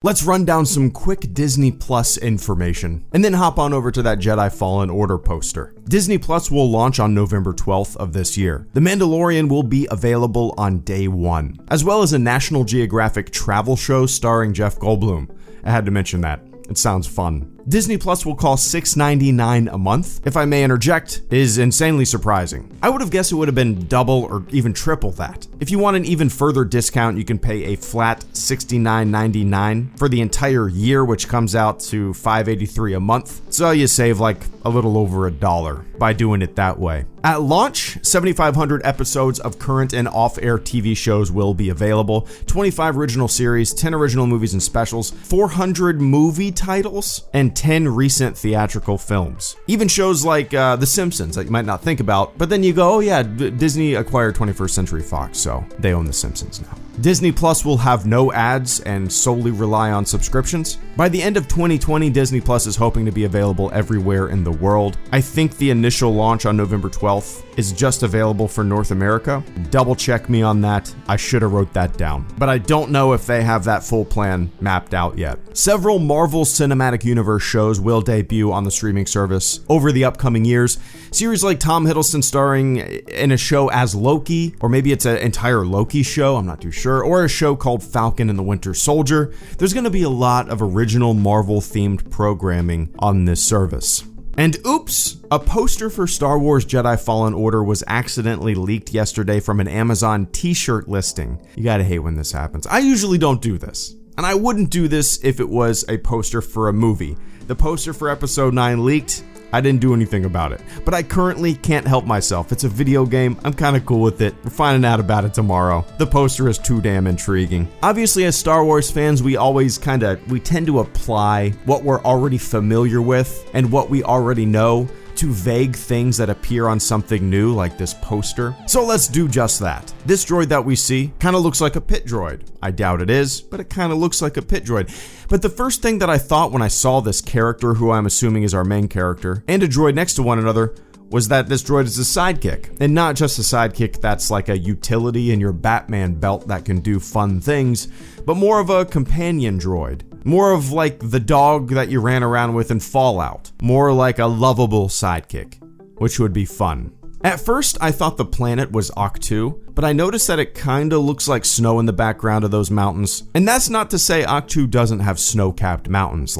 Let's run down some quick Disney Plus information, and then hop on over to that Jedi Fallen Order poster. Disney Plus will launch on November 12th of this year. The Mandalorian will be available on day one, as well as a National Geographic travel show starring Jeff Goldblum. I had to mention that. It sounds fun. Disney Plus will cost $6.99 a month. If I may interject, is insanely surprising. I would have guessed it would have been double or even triple that. If you want an even further discount, you can pay a flat $69.99 for the entire year, which comes out to $5.83 a month. So you save like a little over $1 by doing it that way. At launch, 7,500 episodes of current and off-air TV shows will be available, 25 original series, 10 original movies and specials, 400 movie titles, and 10 recent theatrical films. Even shows like The Simpsons that you might not think about, but then you go, oh yeah, Disney acquired 21st Century Fox, so they own The Simpsons now. Disney Plus will have no ads and solely rely on subscriptions. By the end of 2020, Disney Plus is hoping to be available everywhere in the world. I think the initial launch on November 12th is just available for North America. Double check me on that. I should have wrote that down. But I don't know if they have that full plan mapped out yet. Several Marvel Cinematic Universe shows will debut on the streaming service over the upcoming years. Series like Tom Hiddleston starring in a show as Loki, or maybe it's an entire Loki show, I'm not too sure, or a show called Falcon and the Winter Soldier. There's going to be a lot of original Marvel-themed programming on this service. And oops, a poster for Star Wars Jedi Fallen Order was accidentally leaked yesterday from an Amazon t-shirt listing. You gotta hate when this happens. I usually don't do this, and I wouldn't do this if it was a poster for a movie. The poster for Episode 9 leaked. I didn't do anything about it, but I currently can't help myself. It's a video game. I'm kind of cool with it. We're finding out about it tomorrow. The poster is too damn intriguing. Obviously, as Star Wars fans, we tend to apply what we're already familiar with and what we already know to vague things that appear on something new, like this poster. So let's do just that. This droid that we see kind of looks like a pit droid. I doubt it is, but it kind of looks like a pit droid. But the first thing that I thought when I saw this character, who I'm assuming is our main character, and a droid next to one another, was that this droid is a sidekick. And not just a sidekick that's like a utility in your Batman belt that can do fun things, but more of a companion droid. More of like the dog that you ran around with in Fallout. More like a lovable sidekick, which would be fun. At first, I thought the planet was Ahch-To, but I noticed that it kinda looks like snow in the background of those mountains. And that's not to say Ahch-To doesn't have snow-capped mountains.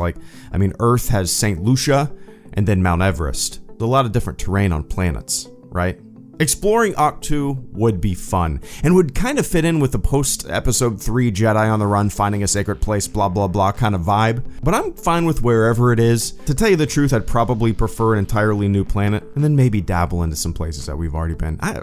Earth has St. Lucia and then Mount Everest. There's a lot of different terrain on planets, right? Exploring Ahch-To would be fun, and would kind of fit in with the post-Episode 3 Jedi on the Run, finding a sacred place, blah blah blah kind of vibe, but I'm fine with wherever it is. To tell you the truth, I'd probably prefer an entirely new planet, and then maybe dabble into some places that we've already been. I'd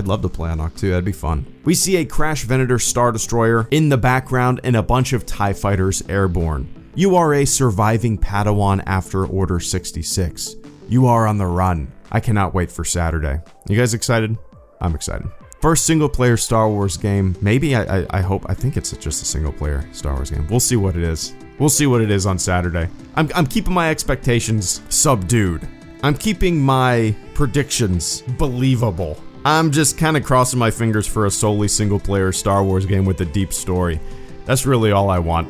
love to play on Ahch-To, that'd be fun. We see a Crash Venator Star Destroyer in the background and a bunch of TIE fighters airborne. You are a surviving Padawan after Order 66. You are on the run. I cannot wait for Saturday. You guys excited? I'm excited. First single-player Star Wars game. Maybe, I think it's just a single-player Star Wars game. We'll see what it is. We'll see what it is on Saturday. I'm keeping my expectations subdued. I'm keeping my predictions believable. I'm just kind of crossing my fingers for a solely single-player Star Wars game with a deep story. That's really all I want.